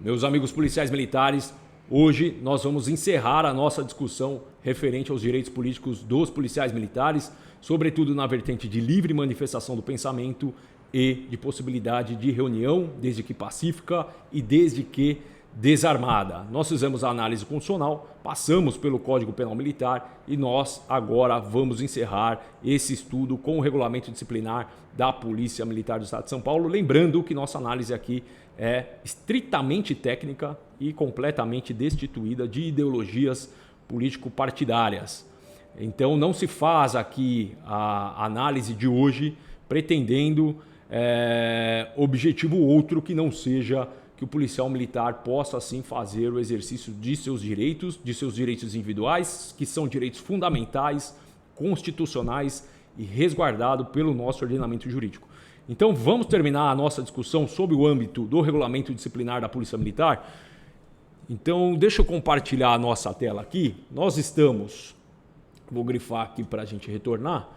Meus amigos policiais militares, hoje nós vamos encerrar a nossa discussão referente aos direitos políticos dos policiais militares, sobretudo na vertente de livre manifestação do pensamento e de possibilidade de reunião, desde que pacífica e desde que desarmada. Nós fizemos a análise constitucional, passamos pelo Código Penal Militar e nós agora vamos encerrar esse estudo com o regulamento disciplinar da Polícia Militar do Estado de São Paulo. Lembrando que nossa análise aqui é estritamente técnica e completamente destituída de ideologias político-partidárias. Então não se faz aqui a análise de hoje pretendendo objetivo outro que não seja que o policial militar possa assim fazer o exercício de seus direitos individuais, que são direitos fundamentais, constitucionais e resguardados pelo nosso ordenamento jurídico. Então vamos terminar a nossa discussão sobre o âmbito do regulamento disciplinar da Polícia Militar. Então deixa eu compartilhar a nossa tela aqui. Nós estamos, vou grifar aqui para a gente retornar,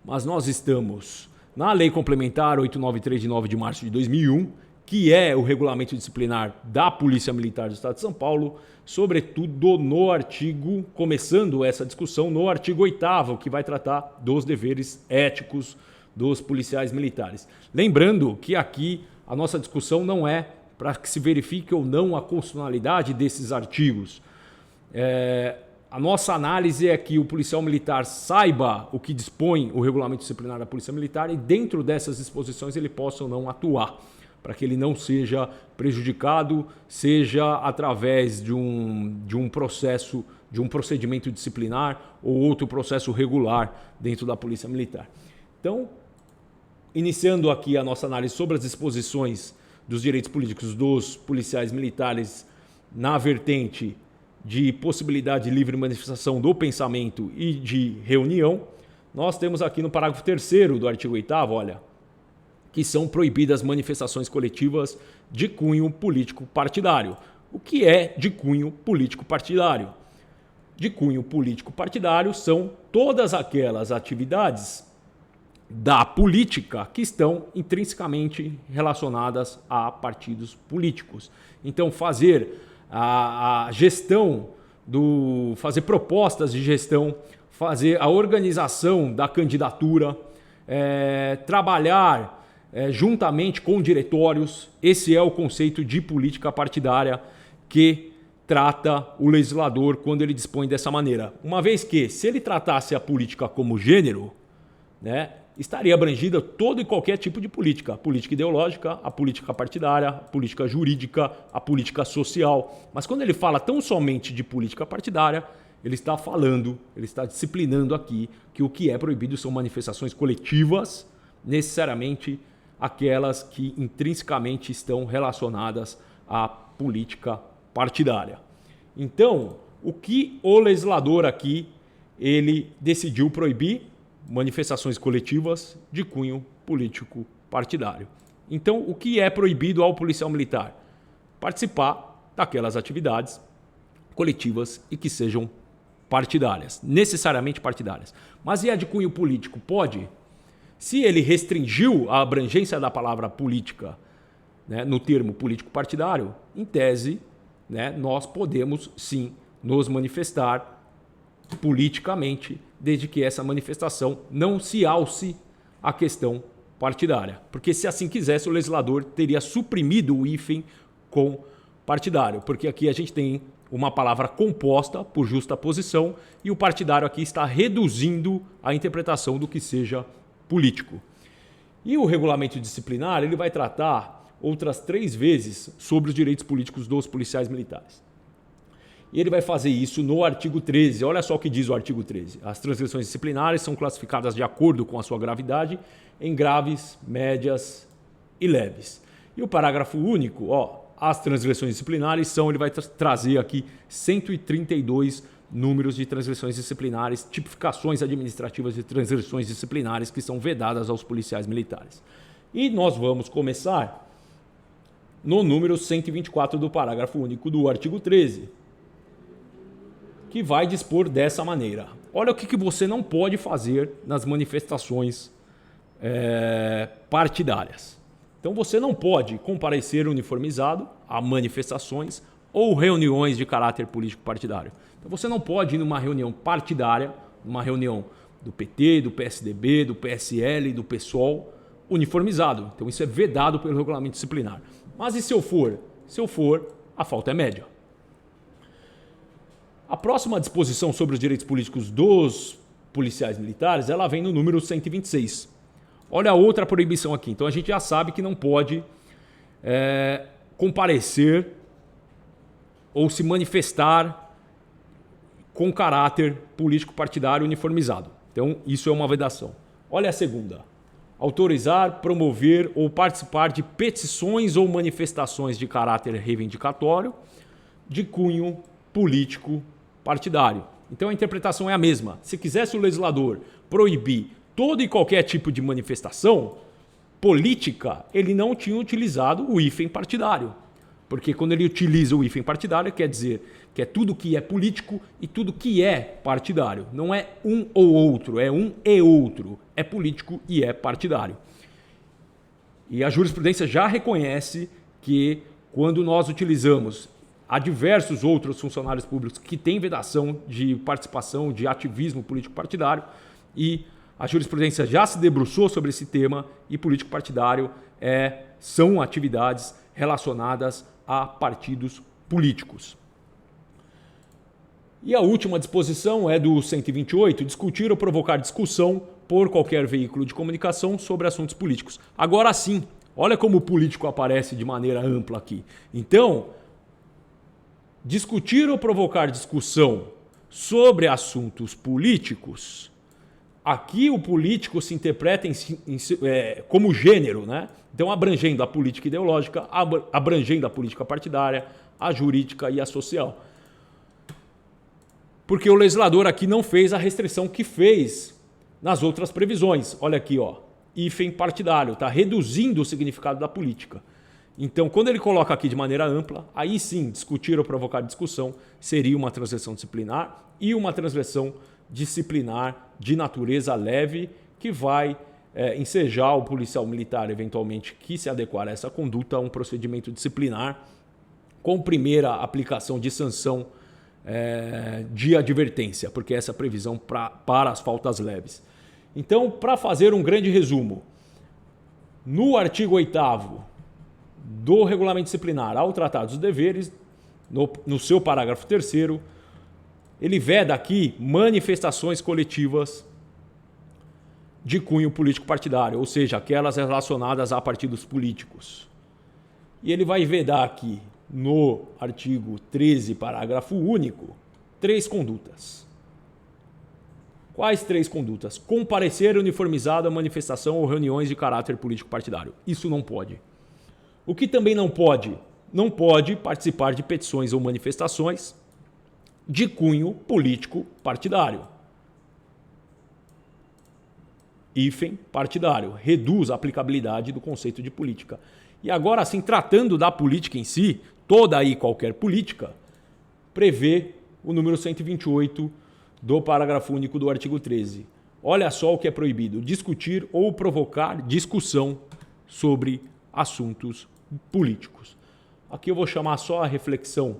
mas nós estamos na Lei Complementar 893 de 9 de março de 2001, que é o regulamento disciplinar da Polícia Militar do Estado de São Paulo, sobretudo no artigo, começando essa discussão, no artigo 8º, que vai tratar dos deveres éticos dos policiais militares. Lembrando que aqui a nossa discussão não é para que se verifique ou não a constitucionalidade desses artigos. A nossa análise é que o policial militar saiba o que dispõe o regulamento disciplinar da Polícia Militar e dentro dessas disposições ele possa ou não atuar, para que ele não seja prejudicado, seja através de um processo, de um procedimento disciplinar ou outro processo regular dentro da Polícia Militar. Então, iniciando aqui a nossa análise sobre as disposições dos direitos políticos dos policiais militares na vertente de possibilidade de livre manifestação do pensamento e de reunião, nós temos aqui no parágrafo 3º do artigo 8º, olha, que são proibidas manifestações coletivas de cunho político-partidário. O que é de cunho político-partidário? De cunho político-partidário são todas aquelas atividades da política que estão intrinsecamente relacionadas a partidos políticos. Então, fazer a gestão, fazer propostas de gestão, fazer a organização da candidatura, trabalhar juntamente com diretórios, esse é o conceito de política partidária que trata o legislador quando ele dispõe dessa maneira. Uma vez que, se ele tratasse a política como gênero, estaria abrangida todo e qualquer tipo de política. A política ideológica, a política partidária, a política jurídica, a política social. Mas quando ele fala tão somente de política partidária, ele está falando, ele está disciplinando aqui que o que é proibido são manifestações coletivas, necessariamente aquelas que intrinsecamente estão relacionadas à política partidária. Então, o que o legislador aqui ele decidiu proibir? Manifestações coletivas de cunho político partidário. Então, o que é proibido ao policial militar? Participar daquelas atividades coletivas e que sejam partidárias, necessariamente partidárias. Mas e a de cunho político? Pode? Se ele restringiu a abrangência da palavra política, no termo político partidário, em tese, nós podemos sim nos manifestar politicamente, desde que essa manifestação não se alce à questão partidária. Porque se assim quisesse, o legislador teria suprimido o hífen com partidário, porque aqui a gente tem uma palavra composta por justa posição e o partidário aqui está reduzindo a interpretação do que seja político. E o regulamento disciplinar ele vai tratar outras 3 vezes sobre os direitos políticos dos policiais militares. E ele vai fazer isso no artigo 13. Olha só o que diz o artigo 13. As transgressões disciplinares são classificadas de acordo com a sua gravidade em graves, médias e leves. E o parágrafo único, as transgressões disciplinares ele vai trazer aqui 132 números de transgressões disciplinares, tipificações administrativas de transgressões disciplinares que são vedadas aos policiais militares. E nós vamos começar no número 124 do parágrafo único do artigo 13. Que vai dispor dessa maneira. Olha o que você não pode fazer nas manifestações partidárias. Então você não pode comparecer uniformizado a manifestações ou reuniões de caráter político partidário. Então você não pode ir numa reunião partidária, numa reunião do PT, do PSDB, do PSL, do PSOL, uniformizado. Então isso é vedado pelo regulamento disciplinar. Mas e se eu for? Se eu for, a falta é média. A próxima disposição sobre os direitos políticos dos policiais militares, ela vem no número 126. Olha a outra proibição aqui. Então a gente já sabe que não pode comparecer ou se manifestar com caráter político partidário uniformizado. Então isso é uma vedação. Olha a segunda. Autorizar, promover ou participar de petições ou manifestações de caráter reivindicatório de cunho político partidário. Então a interpretação é a mesma. Se quisesse o legislador proibir todo e qualquer tipo de manifestação política, ele não tinha utilizado o hífen partidário. Porque quando ele utiliza o hífen partidário, quer dizer que é tudo que é político e tudo que é partidário. Não é um ou outro, é um e outro. É político e é partidário. E a jurisprudência já reconhece que quando nós utilizamos há diversos outros funcionários públicos que têm vedação de participação, de ativismo político partidário, e a jurisprudência já se debruçou sobre esse tema, e político partidário são atividades relacionadas a partidos políticos. E a última disposição é do 128, discutir ou provocar discussão por qualquer veículo de comunicação sobre assuntos políticos. Agora sim, olha como o político aparece de maneira ampla aqui. Então, discutir ou provocar discussão sobre assuntos políticos, aqui o político se interpreta como gênero, né? Então, abrangendo a política ideológica, abrangendo a política partidária, a jurídica e a social. Porque o legislador aqui não fez a restrição que fez nas outras previsões. Olha aqui, ó, hífen partidário, está reduzindo o significado da política. Então, quando ele coloca aqui de maneira ampla, aí sim, discutir ou provocar discussão seria uma transgressão disciplinar e uma transgressão disciplinar de natureza leve que vai ensejar o policial militar, eventualmente, que se adequar a essa conduta a um procedimento disciplinar com primeira aplicação de sanção de advertência, porque essa é a previsão para as faltas leves. Então, para fazer um grande resumo, no artigo 8º do regulamento disciplinar, ao tratar dos deveres, no seu parágrafo 3º, ele veda aqui manifestações coletivas de cunho político partidário, ou seja, aquelas relacionadas a partidos políticos. E ele vai vedar aqui, no artigo 13, parágrafo único, 3 condutas. Quais 3 condutas? Comparecer uniformizado a manifestação ou reuniões de caráter político partidário. Isso não pode. O que também não pode? Não pode participar de petições ou manifestações de cunho político partidário. Hífen partidário. Reduz a aplicabilidade do conceito de política. E agora, assim, tratando da política em si, toda e qualquer política, prevê o número 128 do parágrafo único do artigo 13. Olha só o que é proibido: discutir ou provocar discussão sobre assuntos políticos. Aqui eu vou chamar só a reflexão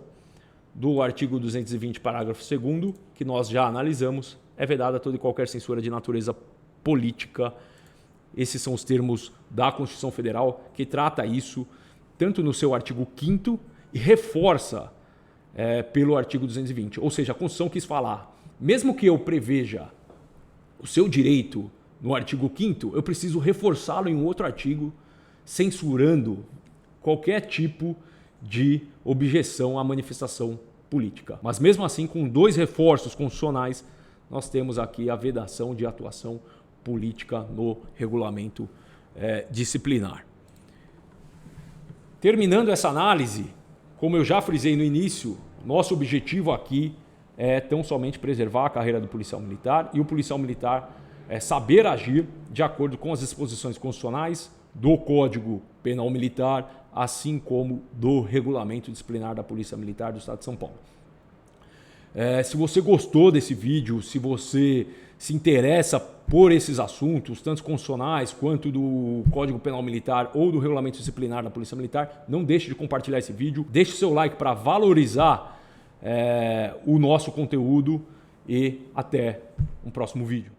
do artigo 220, parágrafo 2º, que nós já analisamos. É vedada toda e qualquer censura de natureza política. Esses são os termos da Constituição Federal, que trata isso tanto no seu artigo 5º e reforça pelo artigo 220. Ou seja, a Constituição quis falar, mesmo que eu preveja o seu direito no artigo 5º, eu preciso reforçá-lo em um outro artigo, censurando qualquer tipo de objeção à manifestação política. Mas mesmo assim, com 2 reforços constitucionais, nós temos aqui a vedação de atuação política no regulamento disciplinar. Terminando essa análise, como eu já frisei no início, nosso objetivo aqui é tão somente preservar a carreira do policial militar e o policial militar saber agir de acordo com as disposições constitucionais do Código Penal Militar, assim como do Regulamento Disciplinar da Polícia Militar do Estado de São Paulo. Se você gostou desse vídeo, se você se interessa por esses assuntos, tanto constitucionais quanto do Código Penal Militar ou do Regulamento Disciplinar da Polícia Militar, não deixe de compartilhar esse vídeo, deixe o seu like para valorizar o nosso conteúdo e até um próximo vídeo.